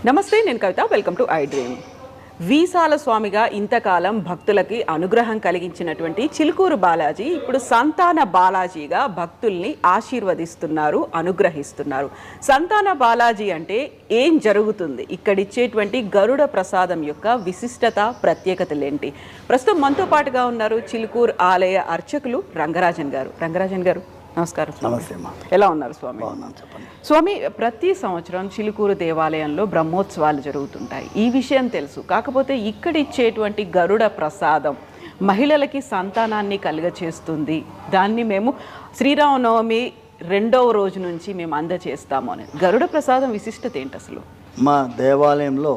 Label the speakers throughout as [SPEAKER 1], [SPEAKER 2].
[SPEAKER 1] నమస్తే, నేను Kavitha. Welcome to I dream. వీసాల స్వామిగా ఇంతకాలం భక్తులకి అనుగ్రహం కలిగించినటువంటి చిలుకూరు బాలాజీ ఇప్పుడు సంతాన బాలాజీగా భక్తుల్ని ఆశీర్వదిస్తున్నారు, అనుగ్రహిస్తున్నారు. సంతాన బాలాజీ అంటే ఏం జరుగుతుంది? ఇక్కడిచ్చేటువంటి గరుడ ప్రసాదం యొక్క విశిష్టత, ప్రత్యేకతలేంటి? ప్రస్తుతం మనతో పాటుగా ఉన్నారు చిలుకూరు ఆలయ అర్చకులు రంగరాజన్ గారు. రంగరాజన్ గారు, నమస్కారం.
[SPEAKER 2] నమస్తే.
[SPEAKER 1] ఎలా ఉన్నారు స్వామి?
[SPEAKER 2] చెప్పండి
[SPEAKER 1] స్వామి, ప్రతి సంవత్సరం చిలుకూరు దేవాలయంలో బ్రహ్మోత్సవాలు జరుగుతుంటాయి, ఈ విషయం తెలుసు. కాకపోతే ఇక్కడ ఇచ్చేటువంటి గరుడ ప్రసాదం మహిళలకి సంతానాన్ని కలుగచేస్తుంది. దాన్ని మేము శ్రీరామనవమి 2వ రోజు నుంచి మేము అందజేస్తాము అని. గరుడ ప్రసాదం విశిష్టత ఏంటి అసలు?
[SPEAKER 2] మా దేవాలయంలో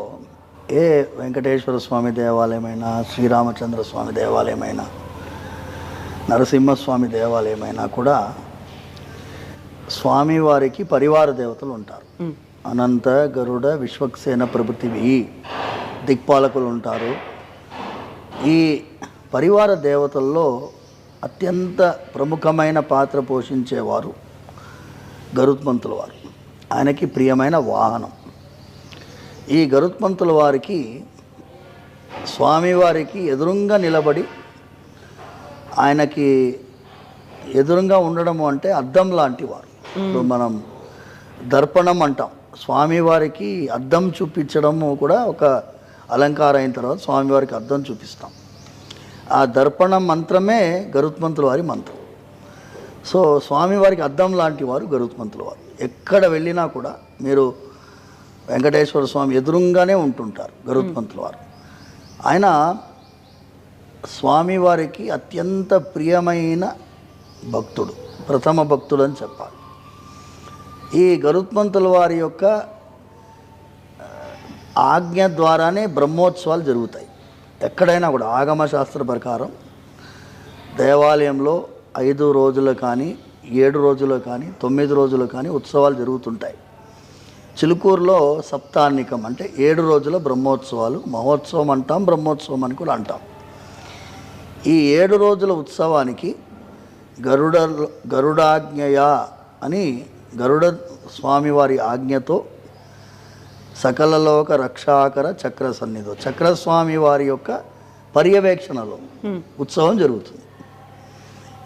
[SPEAKER 2] ఏ వెంకటేశ్వర స్వామి దేవాలయమైనా, శ్రీరామచంద్ర స్వామి దేవాలయమైనా, నరసింహస్వామి దేవాలయమైనా కూడా స్వామివారికి పరివార దేవతలు ఉంటారు. అనంత, గరుడ, విశ్వక్సేన ప్రభుత్వి దిక్పాలకులు ఉంటారు. ఈ పరివార దేవతల్లో అత్యంత ప్రముఖమైన పాత్ర పోషించేవారు గరుత్మంతుల వారు. ఆయనకి ప్రియమైన వాహనం. ఈ గరుత్మంతుల వారికి స్వామివారికి ఎదురుంగా నిలబడి ఆయనకి ఎదురుగా ఉండడము అంటే అద్దం లాంటి వారు. ఇప్పుడు మనం దర్పణం అంటాం. స్వామివారికి అద్దం చూపించడము కూడా ఒక అలంకారం అయిన తర్వాత స్వామివారికి అద్దం చూపిస్తాం. ఆ దర్పణ మంత్రమే గరుత్మంతుల వారి మంత్రం. సో స్వామివారికి అద్దం లాంటి వారు గరుత్మంతుల వారు. ఎక్కడ వెళ్ళినా కూడా మీరు వెంకటేశ్వర స్వామి ఎదురుగానే ఉంటుంటారు గరుత్మంతుల వారు. ఆయన స్వామివారికి అత్యంత ప్రియమైన భక్తుడు, ప్రథమ భక్తుడు అని చెప్పాలి. ఈ గరుత్మంతుల వారి యొక్క ఆజ్ఞ ద్వారానే బ్రహ్మోత్సవాలు జరుగుతాయి. ఎక్కడైనా కూడా ఆగమ శాస్త్ర ప్రకారం దేవాలయంలో 5 రోజులు కానీ, 7 రోజులు కానీ, 9 రోజులు కానీ ఉత్సవాలు జరుగుతుంటాయి. చిలుకూరులో సప్తాహ్నికం అంటే 7 రోజుల బ్రహ్మోత్సవాలు. మహోత్సవం అంటాం, బ్రహ్మోత్సవం అని కూడా అంటాం. ఈ 7 రోజుల ఉత్సవానికి గరుడాజ్ఞయ అని, గరుడ స్వామివారి ఆజ్ఞతో సకలలోక రక్షాకర చక్ర సన్నిధో, చక్రస్వామి వారి యొక్క పర్యవేక్షణలో ఉత్సవం జరుగుతుంది.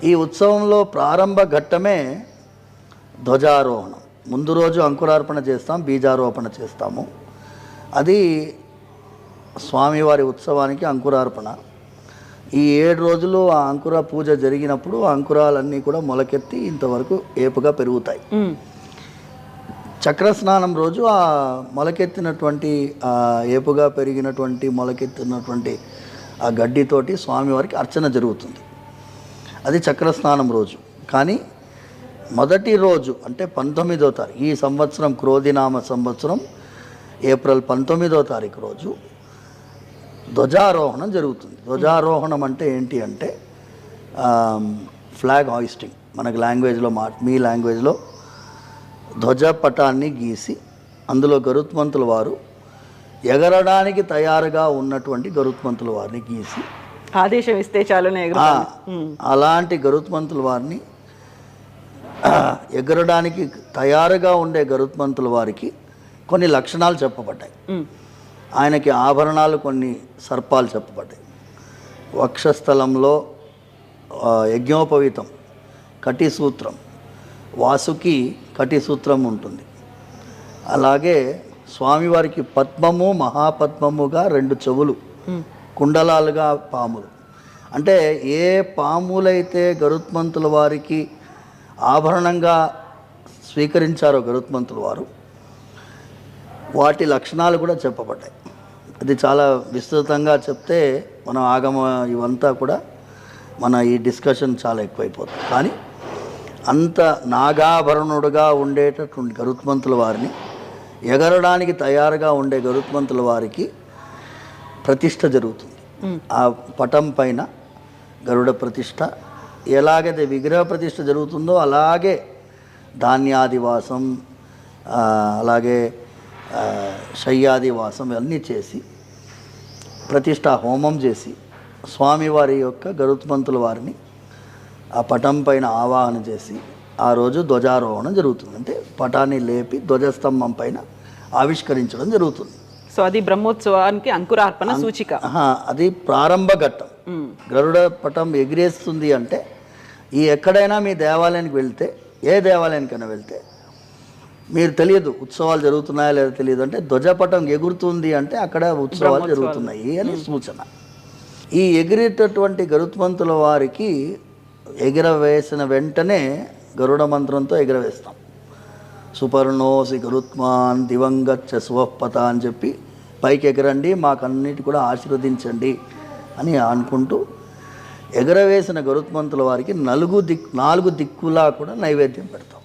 [SPEAKER 2] ఈ ఉత్సవంలో ప్రారంభ ఘట్టమే ధ్వజారోహణం. ముందు రోజు అంకురార్పణ చేస్తాం, బీజారోపణ చేస్తాము. అది స్వామివారి ఉత్సవానికి అంకురార్పణ. ఈ 7 రోజులు ఆ అంకుర పూజ జరిగినప్పుడు ఆ అంకురాలన్నీ కూడా మొలకెత్తి ఇంతవరకు ఏపుగా పెరుగుతాయి. చక్రస్నానం రోజు ఆ మొలకెత్తినటువంటి ఏపుగా పెరిగినటువంటి మొలకెత్తినటువంటి ఆ గడ్డితోటి స్వామివారికి అర్చన జరుగుతుంది. అది చక్రస్నానం రోజు. కానీ మొదటి రోజు అంటే 19వ తారీఖు, ఈ సంవత్సరం క్రోధినామ సంవత్సరం ఏప్రిల్ 19వ తారీఖు రోజు ధ్వజారోహణం జరుగుతుంది. ధ్వజారోహణం అంటే ఏంటి అంటే ఫ్లాగ్ హాయిస్టింగ్. మనకి లాంగ్వేజ్లో మీ లాంగ్వేజ్లో ధ్వజపటాన్ని గీసి అందులో గరుత్మంతుల వారు ఎగరడానికి తయారుగా ఉన్నటువంటి గరుత్మంతుల వారిని గీసి
[SPEAKER 1] ఆదేశం ఇస్తే చాలు
[SPEAKER 2] అలాంటి గరుత్మంతుల వారిని ఎగరడానికి తయారుగా ఉండే గరుత్మంతుల వారికి కొన్ని లక్షణాలు చెప్పబడ్డాయి. ఆయనకి ఆభరణాలు, కొన్ని సర్పాలు చెప్పబడ్డాయి. వక్షస్థలంలో యజ్ఞోపవీతం, కటిసూత్రం, వాసుకి కటిసూత్రం ఉంటుంది. అలాగే స్వామివారికి పద్మము, మహాపద్మముగా 2 చెవులు, కుండలాలుగా పాములు. అంటే ఏ పాములైతే గరుత్మంతుల వారికి ఆభరణంగా స్వీకరించారో గరుత్మంతుల వారు, వాటి లక్షణాలు కూడా చెప్పబడ్డాయి. అది చాలా విస్తృతంగా చెప్తే మనం ఆగమ ఇవంతా కూడా మన ఈ డిస్కషన్ చాలా ఎక్కువైపోతుంది. కానీ అంత నాగాభరణుడుగా ఉండేటటువంటి గరుత్మంతుల వారిని, ఎగరడానికి తయారుగా ఉండే గరుత్మంతుల వారికి ప్రతిష్ఠ జరుగుతుంది. ఆ పటం పైన గరుడ ప్రతిష్ఠ. ఎలాగైతే విగ్రహ ప్రతిష్ఠ జరుగుతుందో అలాగే ధాన్యాదివాసం, అలాగే శయ్యాదివాసం ఇవన్నీ చేసి ప్రతిష్ఠా హోమం చేసి స్వామివారి యొక్క గరుత్మంతుల వారిని ఆ పటం పైన ఆవాహన చేసి ఆ రోజు ధ్వజారోహణం జరుగుతుంది. అంటే పటాన్ని లేపి ధ్వజస్తంభం పైన ఆవిష్కరించడం జరుగుతుంది.
[SPEAKER 1] సో అది బ్రహ్మోత్సవానికి అంకురార్పణ సూచిక.
[SPEAKER 2] అది ప్రారంభ ఘట్టం. గరుడ పటం ఎగిరేస్తుంది అంటే ఎక్కడైనా మీ దేవాలయానికి వెళ్తే, ఏ దేవాలయానికైనా వెళ్తే మీరు తెలియదు ఉత్సవాలు జరుగుతున్నాయా లేదా తెలియదు అంటే ధ్వజపటం ఎగురుతుంది అంటే అక్కడ ఉత్సవాలు జరుగుతున్నాయి అని సూచన. ఈ ఎగిరేటటువంటి గరుత్మంతుల వారికి ఎగిరవేసిన వెంటనే గరుడ మంత్రంతో ఎగిరవేస్తాం. సుపర్ణోసి గరుత్మాన్ దివంగచ్చ సువపత అని చెప్పి పైకి ఎగరండి, మాకన్నిటి కూడా ఆశీర్వదించండి అని అనుకుంటూ ఎగరవేసిన గరుత్మంతుల వారికి 4 దిక్కులా కూడా నైవేద్యం పెడతాం.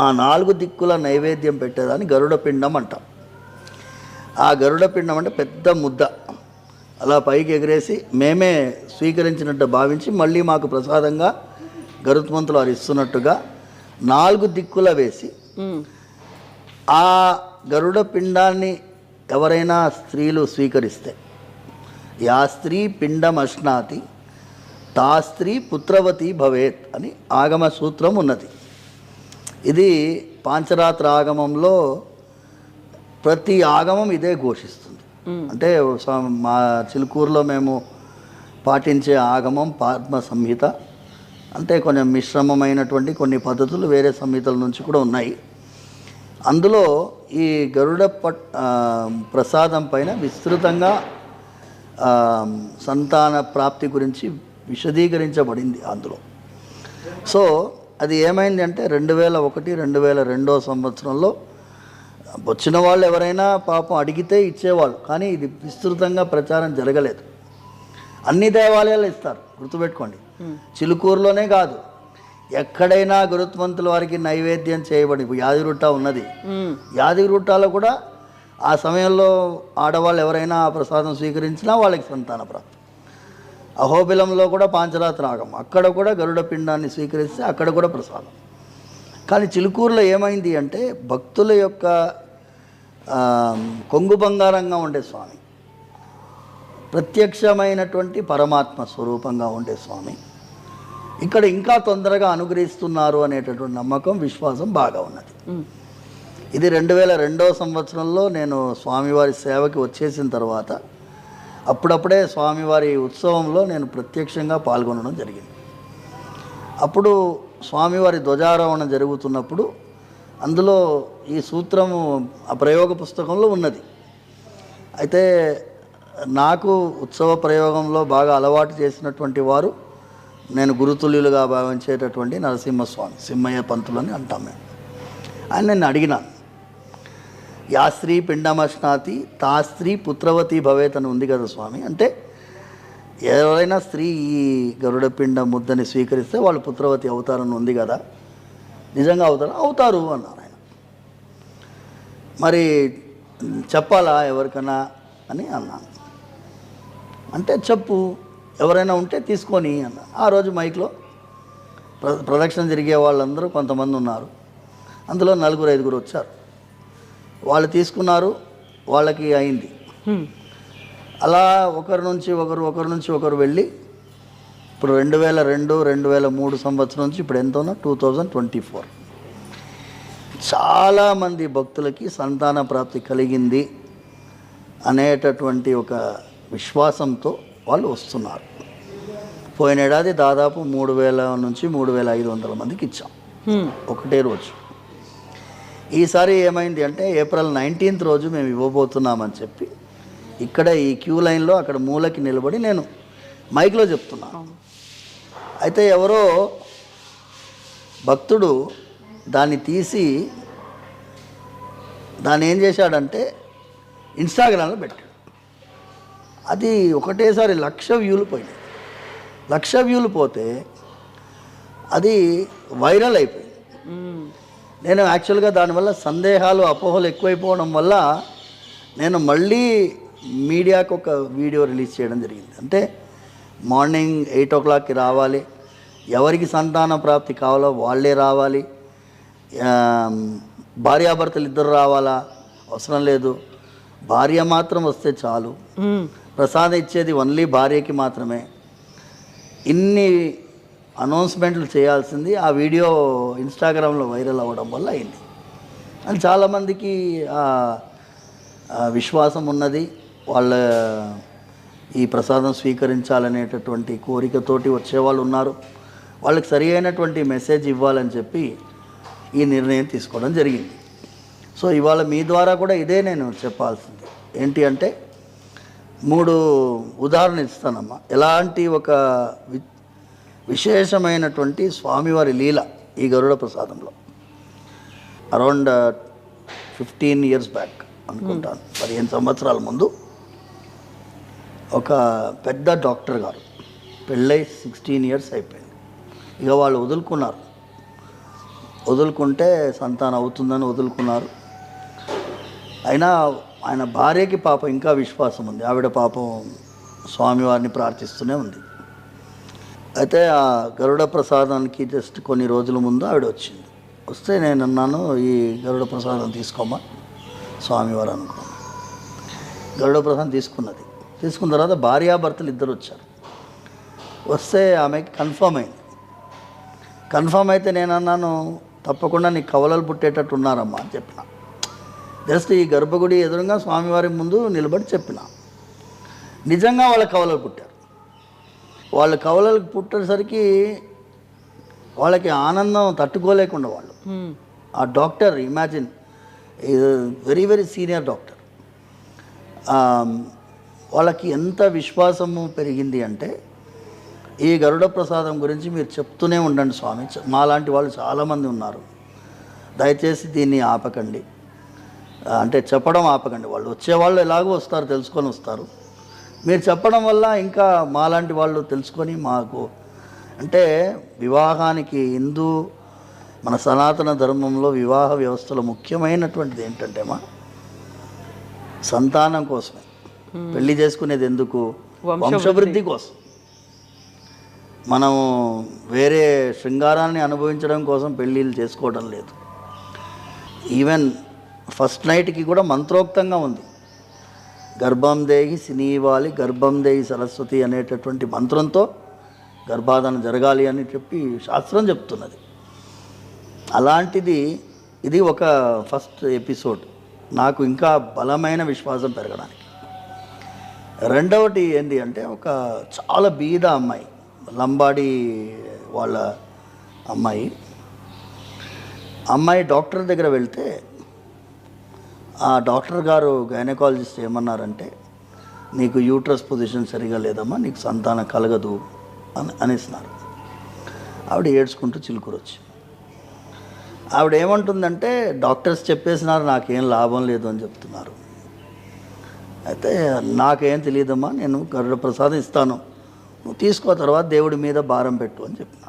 [SPEAKER 2] ఆ 4 దిక్కుల నైవేద్యం పెట్టేదాన్ని గరుడ పిండం అంటాం. ఆ గరుడ పిండం అంటే పెద్ద ముద్ద అలా పైకి ఎగరేసి మేమే స్వీకరించినట్టు భావించి మళ్ళీ మాకు ప్రసాదంగా గరుత్మంతులు వారు ఇస్తున్నట్టుగా 4 దిక్కుల వేసి ఆ గరుడ పిండాన్ని ఎవరైనా స్త్రీలు స్వీకరిస్తే యా స్త్రీ పిండం అశ్నాతి తా స్త్రీ పుత్రవతి భవేత్ అని ఆగమ సూత్రం ఉన్నది. ఇది పాంచరాత్ర ఆగమంలో ప్రతి ఆగమం ఇదే ఘోషిస్తుంది. అంటే మా చిలుకూరులో మేము పాటించే ఆగమం పద్మ సంహిత. అంటే కొంచెం మిశ్రమమైనటువంటి కొన్ని పద్ధతులు వేరే సంహితల నుంచి కూడా ఉన్నాయి. అందులో ఈ గరుడ ప్రసాదం పైన విస్తృతంగా సంతాన ప్రాప్తి గురించి విశదీకరించబడింది అందులో. సో అది ఏమైంది అంటే 2001, 2002 సంవత్సరంలో వచ్చిన వాళ్ళు ఎవరైనా పాపం అడిగితే ఇచ్చేవాళ్ళు, కానీ ఇది విస్తృతంగా ప్రచారం జరగలేదు. అన్ని దేవాలయాలు ఇస్తారు, గుర్తుపెట్టుకోండి. చిలుకూరులోనే కాదు, ఎక్కడైనా గరుత్మంతుల వారికి నైవేద్యం చేయబడి యాదగిరిగుట్ట ఉన్నది. యాదగిరిగుట్టలో కూడా ఆ సమయంలో ఆడవాళ్ళు ఎవరైనా ఆ ప్రసాదం స్వీకరించినా వాళ్ళకి సంతాన ప్రాప్తి. అహోబిలంలో కూడా పాంచరాత్ర ఆగం, అక్కడ కూడా గరుడ పిండాన్ని స్వీకరిస్తే అక్కడ కూడా ప్రసాదం. కానీ చిలుకూరులో ఏమైంది అంటే భక్తుల యొక్క కొంగు బంగారంగా ఉండే స్వామి, ప్రత్యక్షమైనటువంటి పరమాత్మ స్వరూపంగా ఉండే స్వామి ఇక్కడ ఇంకా తొందరగా అనుగ్రహిస్తున్నారు అనేటటువంటి నమ్మకం, విశ్వాసం బాగా ఉన్నది. ఇది 2002 సంవత్సరంలో నేను స్వామివారి సేవకి వచ్చేసిన తర్వాత అప్పుడప్పుడే స్వామివారి ఉత్సవంలో నేను ప్రత్యక్షంగా పాల్గొనడం జరిగింది. అప్పుడు స్వామివారి ధ్వజారోహణ జరుగుతున్నప్పుడు అందులో ఈ సూత్రము ఆ ప్రయోగ పుస్తకంలో ఉన్నది. అయితే నాకు ఉత్సవ ప్రయోగంలో బాగా అలవాటు చేసినటువంటి వారు, నేను గురుతుల్యులుగా భావించేటటువంటి నరసింహస్వామి, సింహయ్య పంతులని అంటాం మేము. ఆయన నేను అడిగినాను, యా స్త్రీ పిండమశ్నాతి తా స్త్రీ పుత్రవతి భవేత్ అని ఉంది కదా స్వామి, అంటే ఎవరైనా స్త్రీ ఈ గరుడ పిండ ముద్దని స్వీకరిస్తే వాళ్ళు పుత్రవతి అవుతారని ఉంది కదా, నిజంగా అవుతారు అన్నారు ఆయన. మరి చెప్పాలా ఎవరికైనా అని అన్నాను. అంటే చెప్పు, ఎవరైనా ఉంటే తీసుకొని అన్న. ఆ రోజు మైక్లో ప్రదక్షిణ జరిగే వాళ్ళందరూ కొంతమంది ఉన్నారు, అందులో 4-5 వచ్చారు. వాళ్ళు తీసుకున్నారు, వాళ్ళకి అయింది. అలా ఒకరి నుంచి ఒకరు వెళ్ళి ఇప్పుడు 2002, 2003 సంవత్సరం నుంచి ఇప్పుడు ఎంతోనో 2024 చాలామంది భక్తులకి సంతాన ప్రాప్తి కలిగింది అనేటటువంటి ఒక విశ్వాసంతో వాళ్ళు వస్తున్నారు. పోయిన ఏడాది దాదాపు 3000 నుంచి 3500 మందికి ఇచ్చాం ఒకటే రోజు. ఈసారి ఏమైంది అంటే ఏప్రిల్ 19th రోజు మేము ఇవ్వబోతున్నామని చెప్పి ఇక్కడ ఈ క్యూ లైన్లో అక్కడ మూలకి నిలబడి నేను మైక్లో చెప్తున్నాను. అయితే ఎవరో భక్తుడు దాన్ని తీసి దాన్ని ఏం చేశాడంటే ఇన్స్టాగ్రామ్లో పెట్టాడు. అది ఒకటేసారి 1,00,000 వ్యూలు పోయినాయి. 1,00,000 వ్యూలు పోతే అది వైరల్ అయిపోయింది. నేను యాక్చువల్గా దానివల్ల సందేహాలు, అపోహలు ఎక్కువైపోవడం వల్ల నేను మళ్ళీ మీడియాకు ఒక వీడియో రిలీజ్ చేయడం జరిగింది. అంటే మార్నింగ్ 8 o'clockకి రావాలి, ఎవరికి సంతాన ప్రాప్తి కావాలో వాళ్ళే రావాలి, భార్యాభర్తలు ఇద్దరు రావాలా అవసరం లేదు, భార్య మాత్రం వస్తే చాలు, ప్రసాదం ఇచ్చేది ఓన్లీ భార్యకి మాత్రమే, ఇన్ని అనౌన్స్మెంట్లు చేయాల్సింది. ఆ వీడియో ఇన్స్టాగ్రామ్లో వైరల్ అవ్వడం వల్ల అయింది. అని చాలామందికి విశ్వాసం ఉన్నది. వాళ్ళ ఈ ప్రసాదం స్వీకరించాలనేటటువంటి కోరికతోటి వచ్చేవాళ్ళు ఉన్నారు. వాళ్ళకి సరి అయినటువంటి మెసేజ్ ఇవ్వాలని చెప్పి ఈ నిర్ణయం తీసుకోవడం జరిగింది. సో ఇవాళ మీ ద్వారా కూడా ఇదే నేను చెప్పాల్సింది. ఏంటి అంటే 3 ఉదాహరణలు ఇస్తానమ్మా. ఎలాంటి ఒక విశేషమైనటువంటి స్వామివారి లీల ఈ గరుడ ప్రసాదంలో. అరౌండ్ 15 ఇయర్స్ బ్యాక్ అనుకుంటాను, 15 సంవత్సరాల ముందు ఒక పెద్ద డాక్టర్ గారు పెళ్ళై 16 ఇయర్స్ అయిపోయింది. ఇక వాళ్ళు వదులుకుంటే సంతానం అవుతుందని వదులుకున్నారు. అయినా ఆయన భార్యకి పాపం ఇంకా విశ్వాసం ఉంది. ఆవిడ పాపం స్వామివారిని ప్రార్థిస్తూనే ఉంది. అయితే ఆ గరుడ ప్రసాదానికి జస్ట్ కొన్ని రోజుల ముందు ఆవిడ వచ్చింది. వస్తే నేను అన్నాను, ఈ గరుడ ప్రసాదం తీసుకోమా స్వామివారు అనుకున్నాను. గరుడ ప్రసాదం తీసుకున్న తర్వాత భార్యాభర్తలు ఇద్దరు వచ్చారు. వస్తే ఆమెకి కన్ఫర్మ్ అయింది. కన్ఫర్మ్ అయితే నేను అన్నాను, తప్పకుండా నీకు కవలలు పుట్టేటట్టు ఉన్నారమ్మా అని చెప్పిన. జస్ట్ ఈ గర్భగుడి ఎదురుగా స్వామివారి ముందు నిలబడి చెప్పిన. నిజంగా వాళ్ళ కవలలు పుట్టారు. వాళ్ళ కవలలకు పుట్టేసరికి వాళ్ళకి ఆనందం తట్టుకోలేకుండా వాళ్ళు, ఆ doctor imagine very very senior doctor, వాళ్ళకి ఎంత విశ్వాసము పెరిగింది అంటే, ఈ గరుడ ప్రసాదం గురించి మీరు చెప్తూనే ఉండండి స్వామి, మాలాంటి వాళ్ళు చాలామంది ఉన్నారు, దయచేసి దీన్ని ఆపకండి, అంటే చెప్పడం ఆపకండి. వాళ్ళు వచ్చేవాళ్ళు ఎలాగో వస్తారు, తెలుసుకొని వస్తారు, మీరు చెప్పడం వల్ల ఇంకా మాలాంటి వాళ్ళు తెలుసుకొని మాకు, అంటే వివాహానికి మన సనాతన ధర్మంలో వివాహ వ్యవస్థలో ముఖ్యమైనటువంటిది ఏంటంటే సంతానం కోసమే. పెళ్లి చేసుకునేది ఎందుకు? వంశవృద్ధి కోసం. మనము వేరే శృంగారాన్ని అనుభవించడం కోసం పెళ్ళిళ్ళు చేసుకోవడం లేదు. ఈవెన్ ఫస్ట్ నైట్కి కూడా మంత్రోక్తంగా ఉంది. గర్భం దేహి సినీవాలి గర్భం దేహి సరస్వతి అనేటటువంటి మంత్రంతో గర్భాధానం జరగాలి అని చెప్పి శాస్త్రం చెప్తున్నది. అలాంటిది ఇది ఒక ఫస్ట్ ఎపిసోడ్ నాకు ఇంకా బలమైన విశ్వాసం పెరగడానికి. రెండవది ఏంటి అంటే, ఒక చాలా బీద అమ్మాయి, లంబాడి వాళ్ళ అమ్మాయి డాక్టర్ దగ్గర వెళ్తే ఆ డాక్టర్ గారు గైనకాలజిస్ట్ ఏమన్నారంటే, నీకు యూట్రస్ పొజిషన్ సరిగా లేదమ్మా, నీకు సంతానం కలగదు అనేసినారు. ఆవిడ ఏడ్చుకుంటూ చిలుకూరొచ్చి, ఆవిడ ఏమంటుందంటే, డాక్టర్స్ చెప్పేసినారు నాకేం లాభం లేదు అని చెప్తున్నారు. అయితే నాకేం తెలియదమ్మా, నేను గరుడ ప్రసాదం ఇస్తాను, నువ్వు తీసుకో, తర్వాత దేవుడి మీద భారం పెట్టు అని చెప్పిన.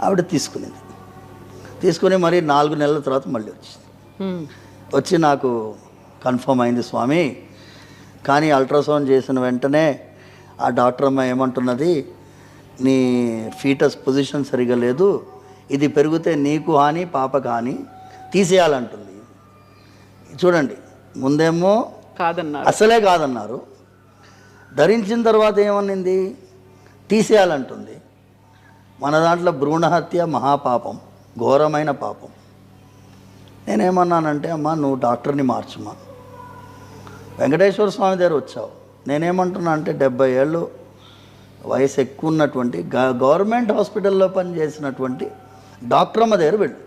[SPEAKER 2] ఆవిడ తీసుకుని మరి 4 నెలల తర్వాత మళ్ళీ వచ్చి నాకు కన్ఫర్మ్ అయింది స్వామి, కానీ అల్ట్రాసౌండ్ చేసిన వెంటనే ఆ డాక్టర్ అమ్మ ఏమంటున్నది, నీ ఫీటస్ పొజిషన్ సరిగా లేదు, ఇది పెరిగితే నీకు హాని పాపకు హాని, తీసేయాలంటుంది. చూడండి, ముందేమో అసలే కాదన్నారు, ధరించిన తర్వాత ఏమనింది, తీసేయాలంటుంది. మన దాంట్లో భ్రూణహత్య మహాపాపం, ఘోరమైన పాపం. నేనేమన్నానంటే, అమ్మా నువ్వు డాక్టర్ని మార్చుమా, వెంకటేశ్వర స్వామి దగ్గర వచ్చావు, నేనేమంటున్నా అంటే 70 ఏళ్ళు వయసు ఎక్కువ ఉన్నటువంటి గవర్నమెంట్ హాస్పిటల్లో పనిచేసినటువంటి డాక్టర్ అమ్మ దగ్గర వెళ్ళు,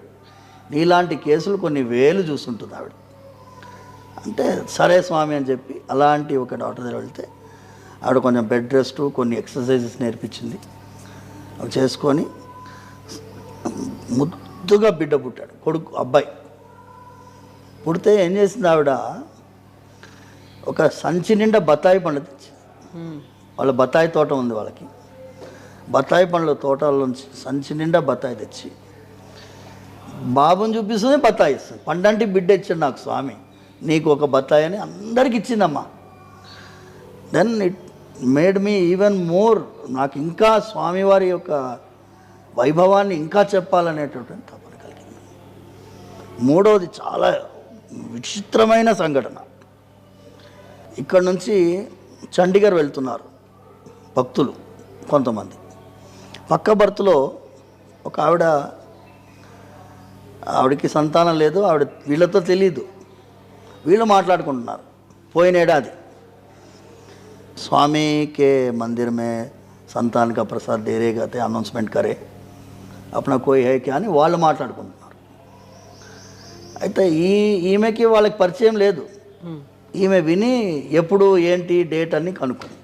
[SPEAKER 2] నీలాంటి కేసులు కొన్ని వేలు చూస్తుంటుంది ఆవిడ. అంటే సరే స్వామి అని చెప్పి అలాంటి ఒక డాక్టర్ దగ్గర వెళ్తే ఆవిడ కొంచెం బెడ్ రెస్ట్, కొన్ని ఎక్సర్సైజెస్ నేర్పించింది. అవి చేసుకొని ముద్దుగా బిడ్డ పుట్టాడు, కొడుకు అబ్బాయి. పుడితే ఏం చేసింది ఆవిడ, ఒక సంచి నిండా బత్తాయి పండ్లు తెచ్చి, వాళ్ళ బత్తాయి తోట ఉంది వాళ్ళకి, బత్తాయి పండ్ల తోటలోంచి సంచి నిండా బత్తాయి తెచ్చి బాబుని చూపిస్తుంది, బత్తాయి ఇస్తుంది. పండంటి బిడ్డ ఇచ్చాడు నాకు స్వామి, నీకు ఒక బత్తాయి అని అందరికి ఇచ్చిందమ్మా. Then it made me even more, నాకు ఇంకా స్వామివారి యొక్క వైభవాన్ని ఇంకా చెప్పాలనేటటువంటి తపన కలిగింది. మూడవది చాలా విచిత్రమైన సంఘటన. ఇక్కడ నుంచి చండీగఢ్ వెళ్తున్నారు భక్తులు కొంతమంది. పక్క బర్త్లో ఒక ఆవిడ ఆవిడకి సంతానం లేదు, ఆవిడ వీళ్ళతో తెలియదు, వీళ్ళు మాట్లాడుకుంటున్నారు. పోయిన ఏడాది स्वामी के मंदिर में संतान का प्रसाद दे रहे गए అనౌన్స్మెంట్ करे अपना कोई है क्या అని వాళ్ళు మాట్లాడుకుంటున్నారు. అయితే ఈమెకి వాళ్ళకి పరిచయం లేదు. ఈమె విని ఎప్పుడు ఏంటి డేట్ అని కనుక్కుంది.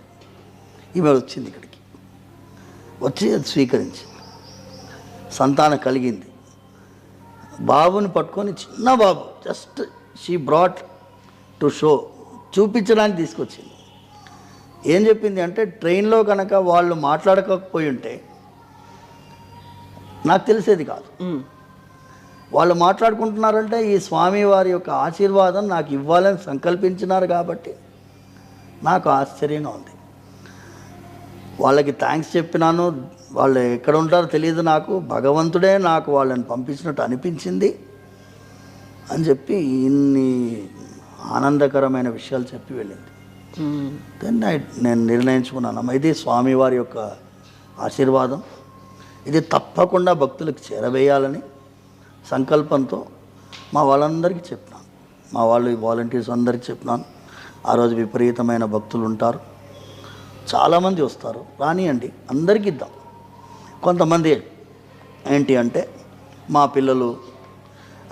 [SPEAKER 2] ఈమె వచ్చింది ఇక్కడికి, వచ్చి అది స్వీకరించింది, సంతానం కలిగింది. బాబుని పట్టుకొని, చిన్న బాబు, just she brought to show, చూపించడానికి తీసుకొచ్చింది. ఏం చెప్పింది అంటే, ట్రైన్లో కనుక వాళ్ళు మాట్లాడకపోయి ఉంటే నాకు తెలిసేది కాదు. వాళ్ళు మాట్లాడుకుంటున్నారంటే ఈ స్వామి వారి యొక్క ఆశీర్వాదం నాకు ఇవ్వాలని సంకల్పించినారు కాబట్టి నాకు ఆశ్చర్యంగా ఉంది. వాళ్ళకి థ్యాంక్స్ చెప్పినాను. వాళ్ళు ఎక్కడ ఉంటారో తెలియదు నాకు, భగవంతుడే నాకు వాళ్ళని పంపించినట్టు అనిపించింది అని చెప్పి ఇన్ని ఆనందకరమైన విషయాలు చెప్పి వెళ్ళింది. దెన్ నేను నిర్ణయించుకున్నాను, ఇది స్వామివారి యొక్క ఆశీర్వాదం, ఇది తప్పకుండా భక్తులకు చేరవేయాలని సంకల్పంతో మా వాళ్ళందరికీ చెప్పినాను. మా వాళ్ళు వాలంటీర్స్ అందరికీ చెప్పినాను. ఆ రోజు విపరీతమైన భక్తులు ఉంటారు, చాలామంది వస్తారు, రానియండి, అందరికీ ఇద్దాం. కొంతమంది ఏంటి అంటే, మా పిల్లలు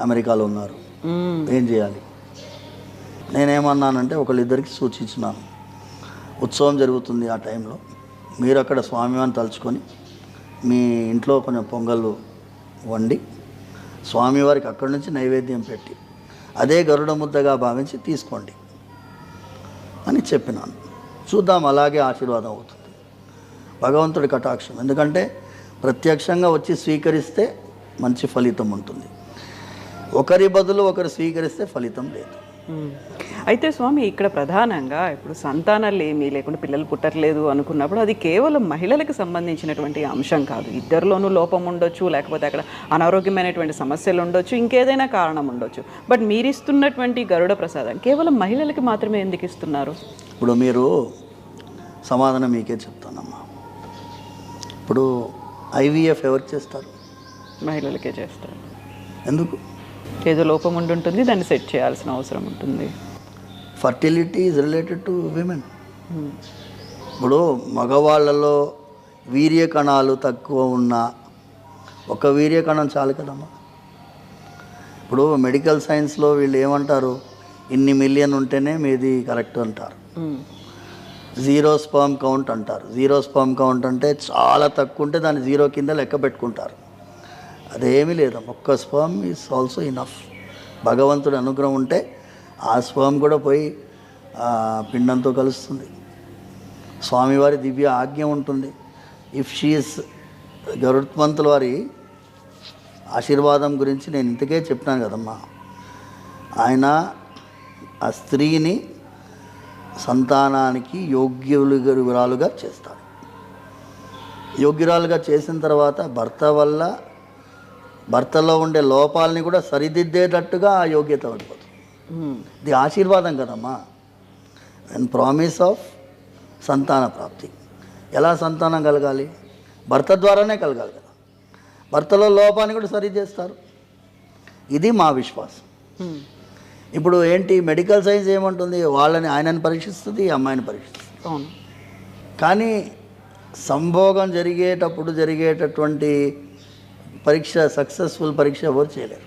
[SPEAKER 2] అమెరికాలో ఉన్నారు, ఏం చేయాలి? నేనేమన్నానంటే, ఒకళ్ళిద్దరికి సూచించినాను, ఉత్సవం జరుగుతుంది ఆ టైంలో, మీరు అక్కడ స్వామివారిని తలుచుకొని మీ ఇంట్లో కొంచెం పొంగళ్ళు వండి స్వామివారికి అక్కడి నుంచి నైవేద్యం పెట్టి అదే గరుడ ముద్దగా భావించి తీసుకోండి అని చెప్పినాను. చూద్దాం, అలాగే ఆశీర్వాదం అవుతుంది, భగవంతుడి కటాక్షం. ఎందుకంటే ప్రత్యక్షంగా వచ్చి స్వీకరిస్తే మంచి ఫలితం ఉంటుంది, ఒకరి బదులు ఒకరు స్వీకరిస్తే ఫలితం లేదు.
[SPEAKER 1] అయితే స్వామి, ఇక్కడ ప్రధానంగా ఇప్పుడు సంతానాలు ఏమీ లేకుండా పిల్లలు పుట్టట్లేదు అనుకున్నప్పుడు అది కేవలం మహిళలకు సంబంధించినటువంటి అంశం కాదు. ఇద్దరిలోనూ లోపం ఉండొచ్చు, లేకపోతే అక్కడ అనారోగ్యమైనటువంటి సమస్యలు ఉండొచ్చు, ఇంకేదైనా కారణం ఉండొచ్చు. బట్ మీరు ఇస్తున్నటువంటి గరుడ ప్రసాదం కేవలం మహిళలకి మాత్రమే ఎందుకు ఇస్తున్నారు?
[SPEAKER 2] ఇప్పుడు మీరు సమాధానం మీకే చెప్తానమ్మా. ఇప్పుడు ఐవీఎఫ్ ఎవరికి చేస్తారు?
[SPEAKER 1] మహిళలకే చేస్తారు.
[SPEAKER 2] ఎందుకు?
[SPEAKER 1] ఏదో లోపం ఉంటుంది, దాన్ని సెట్ చేయాల్సిన అవసరం ఉంటుంది.
[SPEAKER 2] Fertility is related to women. ఇప్పుడు మగవాళ్ళలో వీర్య కణాలు తక్కువ ఉన్న ఒక వీర్య కణం చాలు కదమ్మా. ఇప్పుడు మెడికల్ సైన్స్లో వీళ్ళు ఏమంటారు, ఇన్ని మిలియన్ ఉంటేనే మీది కరెక్ట్ అంటారు. జీరో స్పర్మ్ కౌంట్ అంటారు. జీరో స్పర్మ్ కౌంట్ అంటే చాలా తక్కువ ఉంటే దాన్ని జీరో కింద లెక్క పెట్టుకుంటారు. అదేమీ లేదు, ఒక్క స్పర్మ్ ఈజ్ ఆల్సో ఇనఫ్. భగవంతుడి అనుగ్రహం ఉంటే ఆ స్పర్మ్ కూడా పోయి పిండంతో కలుస్తుంది. స్వామివారి దివ్య ఆజ్ఞ ఉంటుంది. ఇఫ్ షీఈస్ గరుత్మంతుల వారి ఆశీర్వాదం గురించి నేను ఇంతకే చెప్తాను కదమ్మా. ఆయన ఆ స్త్రీని సంతానానికి యోగ్యురాలుగా చేస్తాడు. యోగ్యురాలుగా చేసిన తర్వాత భర్తలో ఉండే లోపాలని కూడా సరిదిద్దేటట్టుగా ఆ యోగ్యత పడిపోతుంది. ఇది ఆశీర్వాదం కదమ్మా. అండ్ ప్రామిస్ ఆఫ్ సంతాన ప్రాప్తి. ఎలా సంతానం కలగాలి? భర్త ద్వారానే కలగాలి కదా. భర్తలో లోపాన్ని కూడా సరిచేస్తారు. ఇది మా విశ్వాసం. ఇప్పుడు ఏంటి, మెడికల్ సైన్స్ ఏమంటుంది, వాళ్ళని ఆయనని పరీక్షిస్తుంది, ఈ అమ్మాయిని పరీక్షిస్తుంది.
[SPEAKER 1] అవును.
[SPEAKER 2] కానీ సంభోగం జరిగేటటువంటి పరీక్ష, సక్సెస్ఫుల్ పరీక్ష ఎవరు చేయలేరు.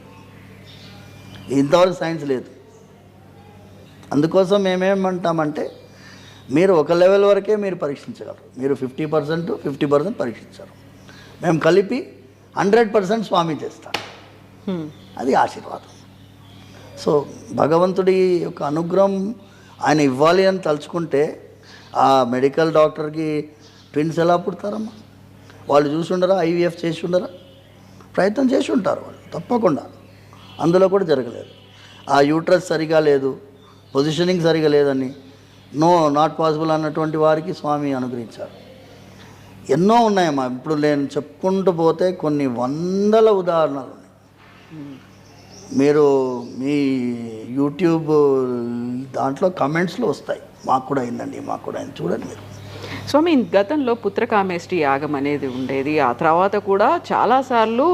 [SPEAKER 2] ఇంతవరకు సైన్స్ లేదు. అందుకోసం మేమేమంటామంటే, మీరు ఒక లెవెల్ వరకే మీరు పరీక్షించగలరు. మీరు 50% పరీక్షించారు, మేము కలిపి 100% స్వామి చేస్తాం. అది ఆశీర్వాదం. సో భగవంతుడి యొక్క అనుగ్రహం ఆయన ఇవ్వాలి అని తలుచుకుంటే, ఆ మెడికల్ డాక్టర్కి ట్విన్స్ ఎలా పుడతారమ్మా? వాళ్ళు చూసి ఉండరా? ఐవీఎఫ్ చేసి ఉండరా? ప్రయత్నం చేసి ఉంటారు వాళ్ళు తప్పకుండా. అందులో కూడా జరగలేదు. ఆ యూట్రస్ సరిగా లేదు, పొజిషనింగ్ సరిగా లేదని నాట్ పాసిబుల్ అన్నటువంటి వారికి స్వామి అనుగ్రహించారు. ఎన్నో ఉన్నాయమ్మా. ఇప్పుడు నేను చెప్పుకుంటూ పోతే కొన్ని వందల ఉదాహరణలు ఉన్నాయి. మీరు మీ యూట్యూబ్ దాంట్లో కమెంట్స్లో వస్తాయి, మాకు కూడా అయిందండి, మాకు కూడా అయింది, చూడండి మీరు.
[SPEAKER 1] స్వామి, గతంలో పుత్రకామేష్టి యాగం అనేది ఉండేది. ఆ తర్వాత కూడా చాలాసార్లు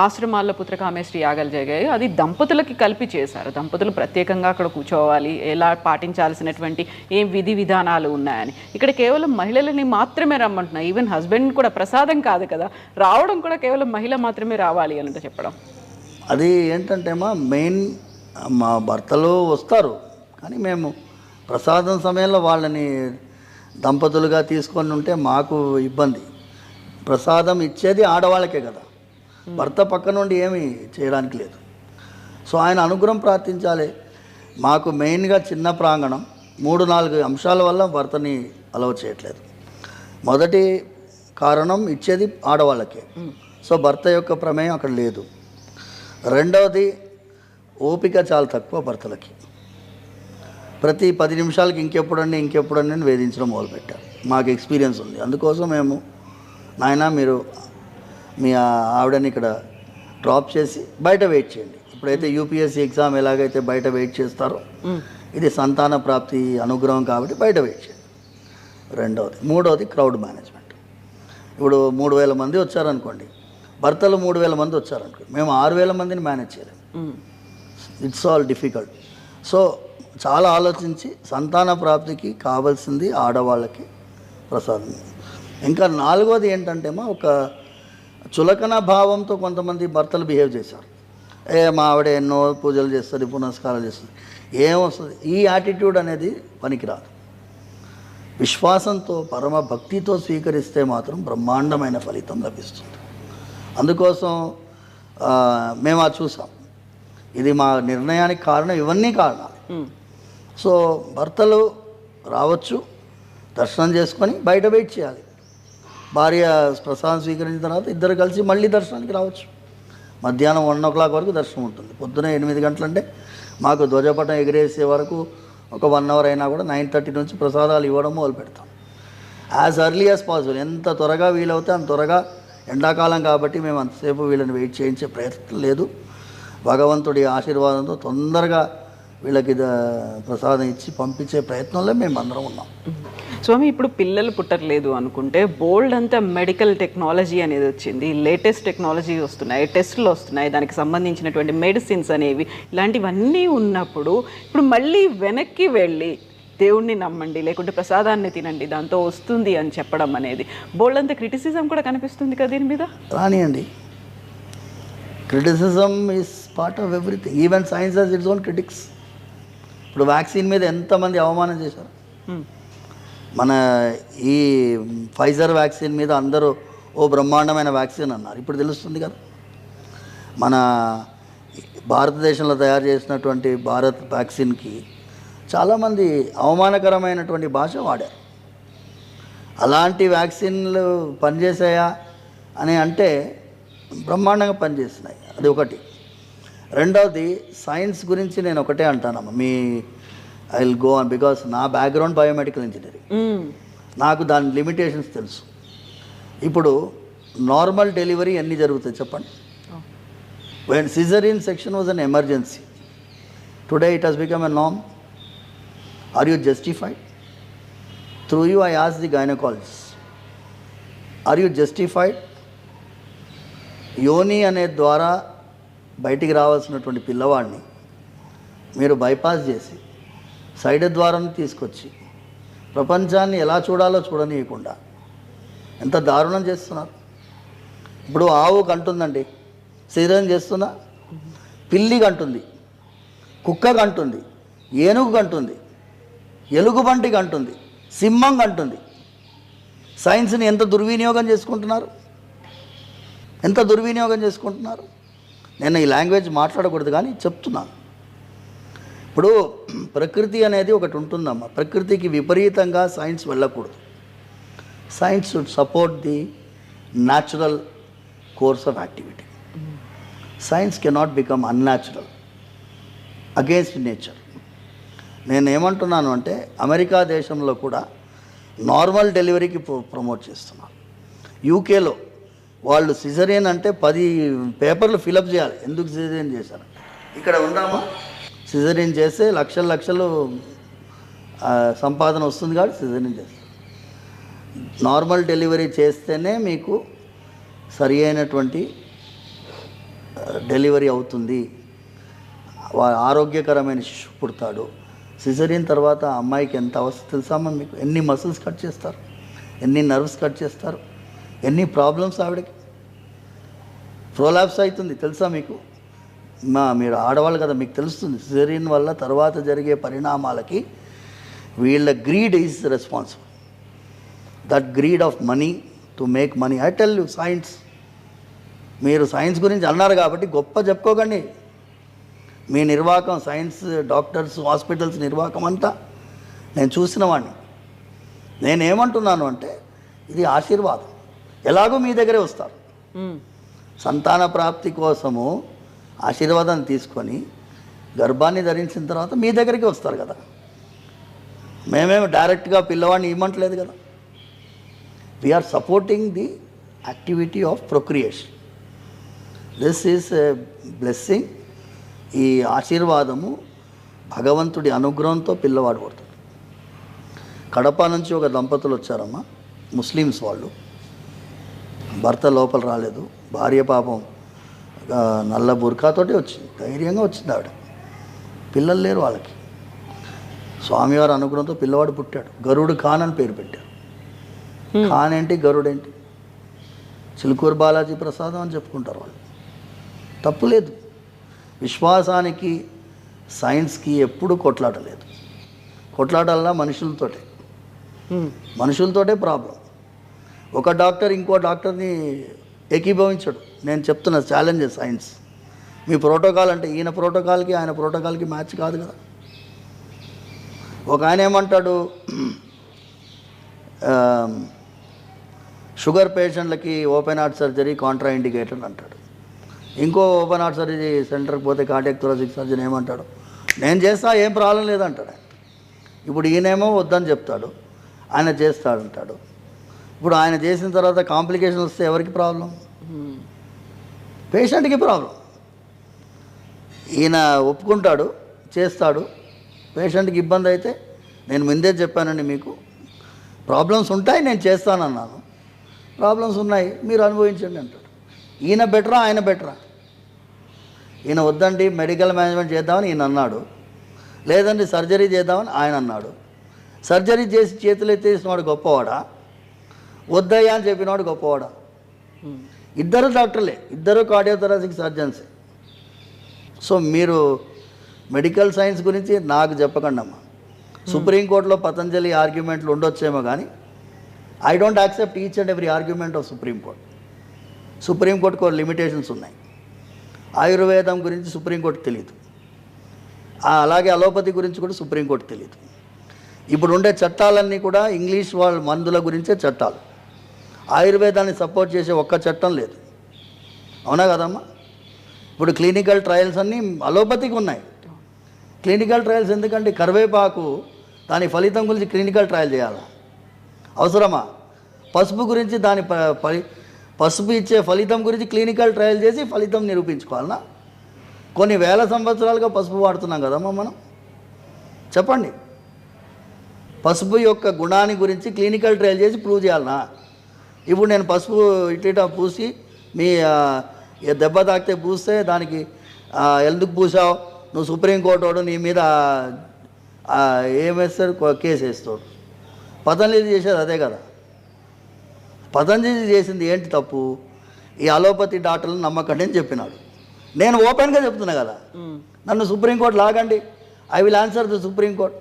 [SPEAKER 1] ఆశ్రమాల్లో పుత్రకామేష్టి యాగాలు జరిగాయి, అది దంపతులకి కలిపి చేశారు. దంపతులు ప్రత్యేకంగా అక్కడ కూర్చోవాలి, ఎలా పాటించాల్సినటువంటి ఏం విధి విధానాలు ఉన్నాయని. ఇక్కడ కేవలం మహిళలని మాత్రమే రమ్మంటున్నారు. ఈవెన్ హస్బెండ్ కూడా ప్రసాదం కాదు కదా, రావడం కూడా కేవలం మహిళ మాత్రమే రావాలి అని చెప్పడం.
[SPEAKER 2] అది ఏంటంటే మెయిన్ మా భర్తలు వస్తారు, కానీ మేము ప్రసాదం సమయంలో వాళ్ళని దంపతులుగా తీసుకొని ఉంటే మాకు ఇబ్బంది. ప్రసాదం ఇచ్చేది ఆడవాళ్ళకే కదా, భర్త పక్క నుండి ఏమీ చేయడానికి లేదు. సో ఆయన అనుగ్రహం ప్రార్థించాలి. మాకు మెయిన్గా చిన్న ప్రాంగణం, 3-4 అంశాల వల్ల భర్తని అలౌ చేయట్లేదు. మొదటి కారణం ఇచ్చేది ఆడవాళ్ళకే, సో భర్త యొక్క ప్రమేయం అక్కడ లేదు. రెండవది ఓపిక చాలా తక్కువ భర్తలకి. ప్రతి 10 నిమిషాలకి ఇంకెప్పుడండి అని వేధించడం మొదలుపెట్టారు. మాకు ఎక్స్పీరియన్స్ ఉంది. అందుకోసం మేము నాయనా మీరు మీ ఆవిడని ఇక్కడ డ్రాప్ చేసి బయట వెయిట్ చేయండి. ఇప్పుడైతే యూపీఎస్సీ ఎగ్జామ్ ఎలాగైతే బయట వెయిట్ చేస్తారో, ఇది సంతాన ప్రాప్తి అనుగ్రహం కాబట్టి బయట వెయిట్ చేయండి. రెండవది. మూడవది క్రౌడ్ మేనేజ్మెంట్. ఇప్పుడు 3,000 మంది వచ్చారనుకోండి, భర్తలు 3,000 మంది వచ్చారనుకోండి, మేము 6,000 మందిని మేనేజ్ చేయలేము. It's all difficult. సో చాలా ఆలోచించి సంతాన ప్రాప్తికి కావాల్సింది ఆడవాళ్ళకి ప్రసాదం. ఇంకా 4వది ఏంటంటే ఒక చులకన భావంతో కొంతమంది భర్తలు బిహేవ్ చేశారు. మా ఆవిడ ఎన్నో పూజలు చేస్తుంది, పునస్కారాలు చేస్తుంది, ఏమొస్తుంది. ఈ యాటిట్యూడ్ అనేది పనికిరాదు. విశ్వాసంతో పరమ భక్తితో స్వీకరిస్తే మాత్రం బ్రహ్మాండమైన ఫలితం లభిస్తుంది. అందుకోసం మేము అది చూసాం. ఇది మా నిర్ణయానికి కారణం, ఇవన్నీ కారణాలు. సో భర్తలు రావచ్చు, దర్శనం చేసుకొని బయట వెయిట్ చేయాలి. భార్య ప్రసాదం స్వీకరించిన తర్వాత ఇద్దరు కలిసి మళ్ళీ దర్శనానికి రావచ్చు. మధ్యాహ్నం 1 o'clock వరకు దర్శనం ఉంటుంది. పొద్దున 8 గంటలంటే మాకు ధ్వజపటం ఎగిరేసే వరకు ఒక 1 hour అయినా కూడా 9:30 నుంచి ప్రసాదాలు ఇవ్వడం మొదలు పెడతాం. యాజ్ ఎర్లీ యాజ్ పాసిబుల్, ఎంత త్వరగా వీలవుతే అంత త్వరగా. ఎండాకాలం కాబట్టి మేము అంతసేపు వీళ్ళని వెయిట్ చేయించే ప్రయత్నం లేదు. భగవంతుడి ఆశీర్వాదంతో తొందరగా వీళ్ళకి ప్రసాదం ఇచ్చి పంపించే ప్రయత్నంలో మేము అందరం ఉన్నాం.
[SPEAKER 1] స్వామి, ఇప్పుడు పిల్లలు పుట్టట్లేదు అనుకుంటే బోల్డ్ అంతా మెడికల్ టెక్నాలజీ అనేది వచ్చింది, లేటెస్ట్ టెక్నాలజీ వస్తున్నాయి, టెస్టులు వస్తున్నాయి, దానికి సంబంధించినటువంటి మెడిసిన్స్ అనేవి, ఇలాంటివన్నీ ఉన్నప్పుడు ఇప్పుడు మళ్ళీ వెనక్కి వెళ్ళి దేవుణ్ణి నమ్మండి లేకుంటే ప్రసాదాన్ని తినండి దాంతో వస్తుంది అని చెప్పడం అనేది బోల్డ్ అంత క్రిటిసిజం కూడా కనిపిస్తుంది కదా దీని మీద.
[SPEAKER 2] రానియండి, criticism is part of everything. Even science has its own critics. ఇప్పుడు వ్యాక్సిన్ మీద ఎంతమంది అవమానం చేశారు. మన ఈ ఫైజర్ వ్యాక్సిన్ మీద అందరూ ఓ బ్రహ్మాండమైన వ్యాక్సిన్ అన్నారు. ఇప్పుడు తెలుస్తుంది కదా, మన భారతదేశంలో తయారు చేసినటువంటి భారత్ వ్యాక్సిన్కి చాలామంది అవమానకరమైనటువంటి భాష వాడారు. అలాంటి వ్యాక్సిన్లు పనిచేసాయా అని అంటే బ్రహ్మాండంగా పనిచేస్తున్నాయి. అది ఒకటి. రెండవది, సైన్స్ గురించి నేను ఒకటే అంటానమ్మా, I will go on because నా బ్యాక్గ్రౌండ్ బయోమెడికల్ ఇంజనీరింగ్, నాకు దాని లిమిటేషన్స్ తెలుసు. ఇప్పుడు నార్మల్ డెలివరీ ఎన్ని జరుగుతాయి చెప్పండి? When caesarean section was an emergency, today it has become a norm. Are you justified? Through you I ask the gynaecologist, are you justified? యోని అనే ద్వారా బయటికి రావాల్సినటువంటి పిల్లవాడిని మీరు బైపాస్ చేసి సైడ్ ద్వారాన్ని తీసుకొచ్చి ప్రపంచాన్ని ఎలా చూడాలో చూడనీయకుండా ఎంత దారుణం చేస్తున్నారు. ఇప్పుడు ఆవు కంటుందండి, సిజరీన్ చేస్తున్నా, పిల్లి కంటుంది, కుక్క కంటుంది, ఏనుగు కంటుంది, ఎలుగుబంటి కంటుంది, సింహం కంటుంది. సైన్స్ని ఎంత దుర్వినియోగం చేసుకుంటున్నారు, ఎంత దుర్వినియోగం చేసుకుంటున్నారు. నేను ఈ లాంగ్వేజ్ మాట్లాడకూడదు కానీ చెప్తున్నాను. ఇప్పుడు ప్రకృతి అనేది ఒకటి ఉంటుందమ్మా, ప్రకృతికి విపరీతంగా సైన్స్ వెళ్ళకూడదు. Science should support the natural course of activity. Science cannot become unnatural against nature. నేను ఏమంటున్నాను అంటే అమెరికా దేశంలో కూడా నార్మల్ డెలివరీకి ప్రమోట్ చేస్తున్నారు. యూకేలో వాళ్ళు సిజరియన్ అంటే 10 పేపర్లు ఫిలప్ చేయాలి, ఎందుకు సిజరియన్ చేశారు. ఇక్కడ ఉందామా, సిజరియన్ చేస్తే లక్షలు సంపాదన వస్తుంది కాబట్టి సిజరియన్ చేస్తారు. నార్మల్ డెలివరీ చేస్తేనే మీకు సరి అయినటువంటి డెలివరీ అవుతుంది, ఆరోగ్యకరమైన శిశువు పుడతాడు. సిజరీన్ తర్వాత ఆ అమ్మాయికి ఎంత అవస్థ తెలుసామా మీకు? ఎన్ని మసిల్స్ కట్ చేస్తారు, ఎన్ని నర్వ్స్ కట్ చేస్తారు, ఎన్ని ప్రాబ్లమ్స్ ఆవిడకి. ప్రోలాప్స్ అవుతుంది తెలుసా మీకు? మీరు ఆడవాళ్ళు కదా, మీకు తెలుస్తుంది. సిజరీన్ వల్ల తర్వాత జరిగే పరిణామాలకి వీళ్ళ greed is responsible. That greed of money to make money. I tell you science. మీరు సైన్స్ గురించి అన్నారు కాబట్టి గొప్ప చెప్పుకోకండి. మీ నిర్వాహకం, సైన్స్, డాక్టర్స్, హాస్పిటల్స్ నిర్వాహకం అంతా నేను చూసిన వాడిని. నేనేమంటున్నాను అంటే ఇది ఆశీర్వాదం. ఎలాగో మీ దగ్గరే వస్తారు. సంతాన ప్రాప్తి కోసము ఆశీర్వాదాన్ని తీసుకొని గర్భాన్ని ధరించిన తర్వాత మీ దగ్గరికి వస్తారు కదా. మేమేమి డైరెక్ట్గా పిల్లవాడిని ఇవ్వట్లేదు కదా. We're supporting the activity of procreation. This is a blessing. ఈ ఆశీర్వాదము భగవంతుడి అనుగ్రహంతో పిల్లవాడు పడుతుంది. కడప నుంచి ఒక దంపతులు వచ్చారమ్మా, ముస్లిమ్స్ వాళ్ళు. భర్త లోపల రాలేదు, భార్య పాపం నల్ల బుర్కాతోటి వచ్చింది, ధైర్యంగా వచ్చింది ఆవిడ. పిల్లలు లేరు వాళ్ళకి. స్వామివారి అనుగ్రహంతో పిల్లవాడు పుట్టాడు. గరుడు ఖాన్ అని పేరు పెట్టారు. ఖాన్ ఏంటి, గరుడు ఏంటి? చిలుకూరు బాలాజీ ప్రసాదం అని చెప్పుకుంటారు వాళ్ళు. తప్పు లేదు. విశ్వాసానికి సైన్స్కి ఎప్పుడు కొట్లాడలేదు. కొట్లాడాలన్నా మనుషులతోటే ప్రాబ్లం. ఒక డాక్టర్ ఇంకో డాక్టర్ని ఏకీభవించడు. నేను చెప్తున్న ఛాలెంజ్ సైన్స్. మీ ప్రోటోకాల్ అంటే ఈయన ప్రోటోకాల్కి ఆయన ప్రోటోకాల్కి మ్యాచ్ కాదు కదా. ఒక ఆయన ఏమంటాడు, షుగర్ పేషెంట్లకి open heart surgery contraindicated అంటాడు. ఇంకో ఓపెన్ హార్ట్ సర్జరీ సెంటర్కి పోతే కార్డియాక్ థొరాసిక్ సర్జన్ ఏమంటాడు, నేను చేస్తా, ఏం ప్రాబ్లం లేదంటాడు. ఇప్పుడు ఈయనేమో వద్దని చెప్తాడు, ఆయన చేస్తాడంటాడు. ఇప్పుడు ఆయన చేసిన తర్వాత కాంప్లికేషన్ వస్తే ఎవరికి ప్రాబ్లం? పేషెంట్కి ప్రాబ్లం. ఈయన ఒప్పుకుంటాడు, చేస్తాడు, పేషెంట్కి ఇబ్బంది అయితే నేను ముందే చెప్పానండి మీకు ప్రాబ్లమ్స్ ఉంటాయి, నేను చేస్తానన్నాను, ప్రాబ్లమ్స్ ఉన్నాయి, మీరు అనుభవించండి అంటాడు. ఈయన బెటరా ఆయన బెటరా? ఈయన వద్దండి మెడికల్ మేనేజ్మెంట్ చేద్దామని ఈయన అన్నాడు, లేదండి సర్జరీ చేద్దామని ఆయన అన్నాడు. సర్జరీ చేసి చేతులు ఎత్తేసినవాడు గొప్పవాడా, వద్దయ్యా అని చెప్పినవాడు గొప్పవాడా? ఇద్దరు డాక్టర్లే, ఇద్దరు కార్డియోథొరాసిక్ సర్జన్సే. సో మీరు మెడికల్ సైన్స్ గురించి నాకు చెప్పకండి అమ్మా. సుప్రీంకోర్టులో పతంజలి ఆర్గ్యుమెంట్లు ఉండొచ్చేమో కానీ I don't accept each and every argument of Supreme Court. సుప్రీంకోర్టుకు లిమిటేషన్స్ ఉన్నాయి. ఆయుర్వేదం గురించి సుప్రీంకోర్టు తెలియదు, అలాగే అలోపతి గురించి కూడా సుప్రీంకోర్టు తెలియదు. ఇప్పుడు ఉండే చట్టాలన్నీ కూడా ఇంగ్లీష్ వాళ్ళ మందుల గురించే చట్టాలు. ఆయుర్వేదాన్ని సపోర్ట్ చేసే ఒక్క చట్టం లేదు. అవునా కదమ్మా? ఇప్పుడు క్లినికల్ ట్రయల్స్ అన్నీ అలోపతికి ఉన్నాయి. క్లినికల్ ట్రయల్స్ ఎందుకంటే కరివేపాకు దాని ఫలితం గురించి క్లినికల్ ట్రయల్ చేయాలా? అవసరమా? పసుపు గురించి దాని పసుపు ఇచ్చే ఫలితం గురించి క్లినికల్ ట్రయల్ చేసి ఫలితం నిరూపించుకోవాలన్నా? కొన్ని వేల సంవత్సరాలుగా పసుపు వాడుతున్నాం కదమ్మా మనం. చెప్పండి, పసుపు యొక్క గుణాన్ని గురించి క్లినికల్ ట్రయల్ చేసి ప్రూవ్ చేయాలన్నా? ఇప్పుడు నేను పసుపు ఇట్లా పూసి మీ దెబ్బ తాకితే పూస్తే దానికి ఎందుకు పూసావు, నువ్వు సుప్రీంకోర్టు వాడు నీ మీద ఏమేస్తాడు, కేసు వేస్తాడు. పతంజలి చేసేది అదే కదా. పతంజలి చేసింది ఏంటి తప్పు? ఈ అలోపతి డాక్టర్లను నమ్మకండి అని చెప్పినాడు. నేను ఓపెన్గా చెప్తున్నా కదా, నన్ను సుప్రీంకోర్టు లాగండి, I will answer the Supreme Court.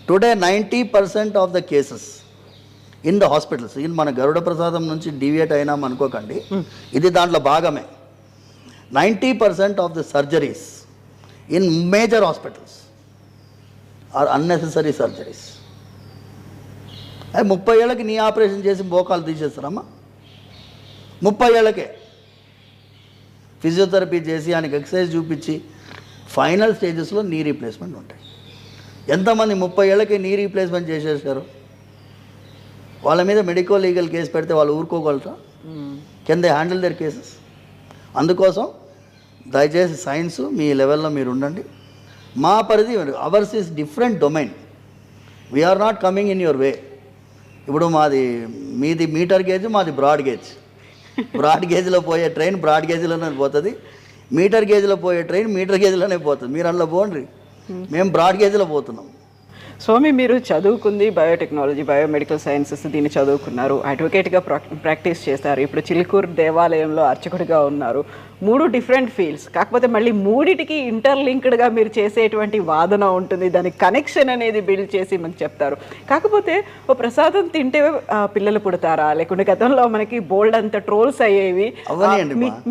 [SPEAKER 2] Today 90% of the cases in the hospitals, in మన గరుడ ప్రసాదం నుంచి డీవియేట్ అయినాం అనుకోకండి, ఇది దాంట్లో భాగమే. 90% of the surgeries in major hospitals are unnecessary surgeries. 30 ఏళ్ళకి నీ ఆపరేషన్ చేసి మోకాలు తీసేస్తారమ్మా. 30 ఏళ్ళకే ఫిజియోథెరపీ చేసి ఆయనకి ఎక్సర్సైజ్ చూపించి ఫైనల్ స్టేజెస్లో నీ రీప్లేస్మెంట్ ఉంటాయి. ఎంతమంది 30 ఏళ్ళకి నీ రీప్లేస్మెంట్ చేసేసారు? వాళ్ళ మీద మెడికల్ లీగల్ కేసు పెడితే వాళ్ళు ఊరుకోగలరా? Can they handle their cases? అందుకోసం దయచేసి సైన్స్ మీ లెవెల్లో మీరు ఉండండి. మా పరిధి ours is different domain. We are not coming in your way. ఇప్పుడు మీది మీటర్ గేజ్, మాది బ్రాడ్ గేజ్. బ్రాడ్ గేజ్లో పోయే ట్రైన్ బ్రాడ్ గేజ్లోనే పోతుంది, మీటర్ గేజ్లో పోయే ట్రైన్ మీటర్ గేజ్లోనే పోతుంది. మీరు అందులో పోండి, మేము బ్రాడ్ గేజ్లో పోతున్నాం.
[SPEAKER 1] స్వామి, మీరు చదువుకుంది బయోటెక్నాలజీ, బయోమెడికల్ సైన్సెస్, దీన్ని చదువుకున్నారు, అడ్వకేట్గా ప్రాక్టీస్ చేస్తారు, ఇప్పుడు చిలుకూరు దేవాలయంలో అర్చకుడిగా ఉన్నారు. 3 డిఫరెంట్ ఫీల్డ్స్. కాకపోతే మళ్ళీ మూడిటికి ఇంటర్లింక్డ్గా మీరు చేసేటువంటి వాదన ఉంటుంది, దానికి కనెక్షన్ అనేది బిల్డ్ చేసి మనకు చెప్తారు. కాకపోతే ఓ ప్రసాదం తింటే పిల్లలు పుడతారా, లేకుంటే గతంలో మనకి బోల్డ్ అంత ట్రోల్స్ అయ్యేవి,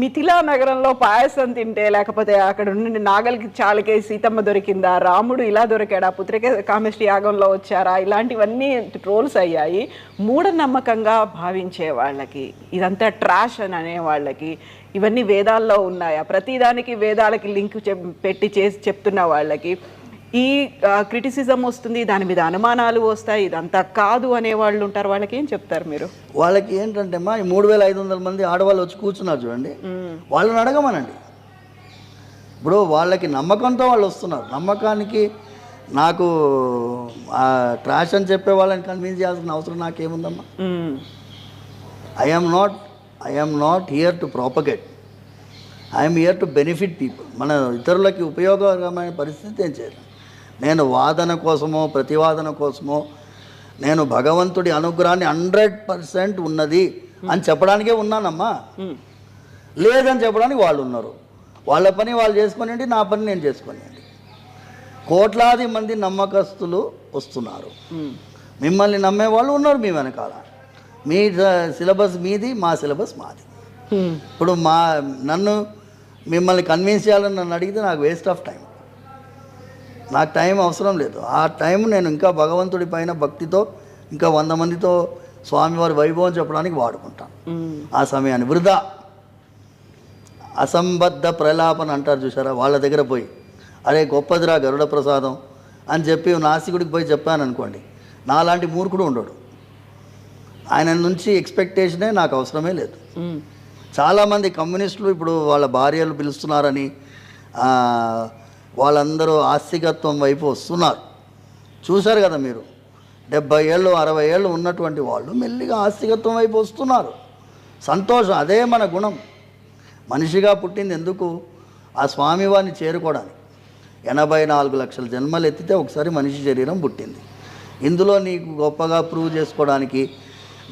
[SPEAKER 1] మిథిలా నగరంలో పాయసం తింటే, లేకపోతే అక్కడ నుండి నాగలికి చాలకే సీతమ్మ దొరికిందా, రాముడు ఇలా దొరికాడా, పుత్రిక కామేష్టి యాగంలో వచ్చారా, ఇలాంటివన్నీ ట్రోల్స్ అయ్యాయి. మూఢనమ్మకంగా భావించే వాళ్ళకి, ఇదంతా ట్రాష్ అని అనే వాళ్ళకి, ఇవన్నీ వేదాల్లో ఉన్నాయా, ప్రతిదానికి వేదాలకి లింక్ పెట్టి చేసి చెప్తున్న వాళ్ళకి ఈ క్రిటిసిజం వస్తుంది, దాని మీద అనుమానాలు వస్తాయి, ఇదంతా కాదు అనే వాళ్ళు ఉంటారు. వాళ్ళకి ఏం చెప్తారు మీరు?
[SPEAKER 2] వాళ్ళకి ఏంటంటే ఈ 3500 మంది ఆడవాళ్ళు వచ్చి కూర్చున్నారు చూడండి, వాళ్ళని అడగమనండి. ఇప్పుడు వాళ్ళకి నమ్మకంతో వాళ్ళు వస్తున్నారు. నమ్మకానికి నాకు ట్రాష్ అని చెప్పే వాళ్ళని కన్విన్స్ చేయాల్సిన అవసరం నాకేముందమ్మా? I am not here to propagate, I'm here to benefit people. మన ఇతరులకి ఉపయోగకరమైన పరిస్థితి ఏం చేయాలి. నేను వాదన కోసమో ప్రతివాదన కోసమో, నేను భగవంతుడి అనుగ్రహాన్ని 100% ఉన్నది అని చెప్పడానికే ఉన్నానమ్మా. లేదని చెప్పడానికి వాళ్ళు ఉన్నారు. వాళ్ళ పని వాళ్ళు చేసుకొనియండి, నా పని నేను చేసుకొనియండి. కోట్లాది మంది నమ్మకస్తులు వస్తున్నారు, మిమ్మల్ని నమ్మే వాళ్ళు ఉన్నారు మీ వెనకాల. మీ సిలబస్ మీది, మా సిలబస్ మాది. ఇప్పుడు నన్ను మిమ్మల్ని కన్విన్స్ చేయాలని నన్ను అడిగితే నాకు వేస్ట్ ఆఫ్ టైం. నాకు టైం అవసరం లేదు. ఆ టైం నేను ఇంకా భగవంతుడి పైన భక్తితో ఇంకా 100 మందితో స్వామివారి వైభవం చెప్పడానికి వాడుకుంటాను. ఆ సమయాన్ని వృధా అసంబద్ధ ప్రలాపన అంటారు చూసారా, వాళ్ళ దగ్గర పోయి అరే గొప్పదిరా గరుడ ప్రసాదం అని చెప్పి నాసికుడికి పోయి చెప్పాను అనుకోండి, నాలాంటి మూర్ఖుడు ఉండడు. ఆయన నుంచి ఎక్స్పెక్టేషనే నాకు అవసరమే లేదు. చాలామంది కమ్యూనిస్టులు ఇప్పుడు వాళ్ళ భార్యలు పిలుస్తున్నారని వాళ్ళందరూ ఆస్తికత్వం వైపు వస్తున్నారు. చూశారు కదా మీరు, 70 ఏళ్ళు 60 ఏళ్ళు ఉన్నటువంటి వాళ్ళు మెల్లిగా ఆస్తికత్వం వైపు వస్తున్నారు. సంతోషం, అదే మన గుణం. మనిషిగా పుట్టింది ఎందుకు? ఆ స్వామివారిని చేరుకోవడానికి. 84 లక్షల జన్మలు ఎత్తితే ఒకసారి మనిషి శరీరం పుట్టింది. ఇందులో నీకు గొప్పగా ప్రూవ్ చేసుకోవడానికి,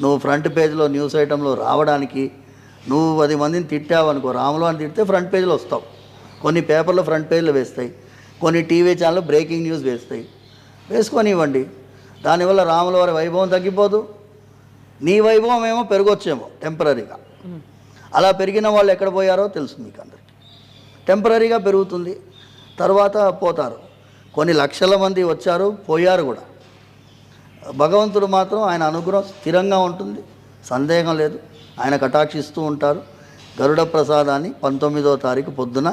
[SPEAKER 2] నువ్వు ఫ్రంట్ పేజ్లో న్యూస్ ఐటంలో రావడానికి, నువ్వు 10 మందిని తిట్టావు అనుకో, రాములు అని తిడితే ఫ్రంట్ పేజ్లో వస్తావు. కొన్ని పేపర్లో ఫ్రంట్ పేజ్లో వేస్తాయి, కొన్ని టీవీ ఛానల్లో బ్రేకింగ్ న్యూస్ వేస్తాయి. వేసుకొనివ్వండి, దానివల్ల రాముల వారి వైభవం తగ్గిపోదు, నీ వైభవం ఏమో పెరగొచ్చేమో టెంపరీగా. అలా పెరిగిన వాళ్ళు ఎక్కడ పోయారో తెలుసు మీకు అందరికీ. టెంపరీగా పెరుగుతుంది, తర్వాత పోతారు. కొన్ని లక్షల మంది వచ్చారు, పోయారు కూడా. భగవంతుడు మాత్రం ఆయన అనుగ్రహం స్థిరంగా ఉంటుంది, సందేహం లేదు. ఆయన కటాక్షిస్తూ ఉంటారు. గరుడ ప్రసాదాన్ని 19వ తారీఖు పొద్దున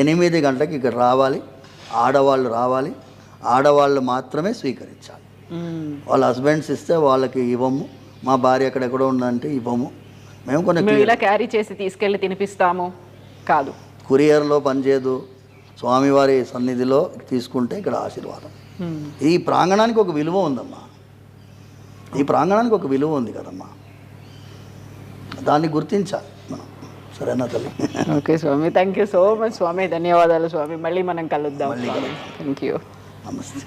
[SPEAKER 2] 8 గంటలకు ఇక్కడ రావాలి. ఆడవాళ్ళు రావాలి, ఆడవాళ్ళు మాత్రమే స్వీకరించాలి. వాళ్ళ హస్బెండ్స్ ఇస్తే వాళ్ళకి ఇవ్వము, మా భార్య ఎక్కడెక్కడో ఉందంటే ఇవ్వము. మేము కొన్ని
[SPEAKER 1] ఇలా క్యారీ చేసి తీసుకెళ్ళి తినిపిస్తాము కాదు,
[SPEAKER 2] కొరియర్లో పనిచేయదు, స్వామివారి సన్నిధిలో తీసుకుంటే ఇక్కడ ఆశీర్వాదం. ఈ ప్రాంగణానికి ఒక విలువ ఉందమ్మా, ఈ ప్రాంగణానికి ఒక విలువ ఉంది కదమ్మా, దాన్ని గుర్తించాలి మనం. సరేనా తల్లి?
[SPEAKER 1] ఓకే స్వామి, థ్యాంక్ యూ సో మచ్ స్వామి, ధన్యవాదాలు స్వామి. మళ్ళీ మనం కలుద్దాం. Thank you.
[SPEAKER 2] నమస్తే.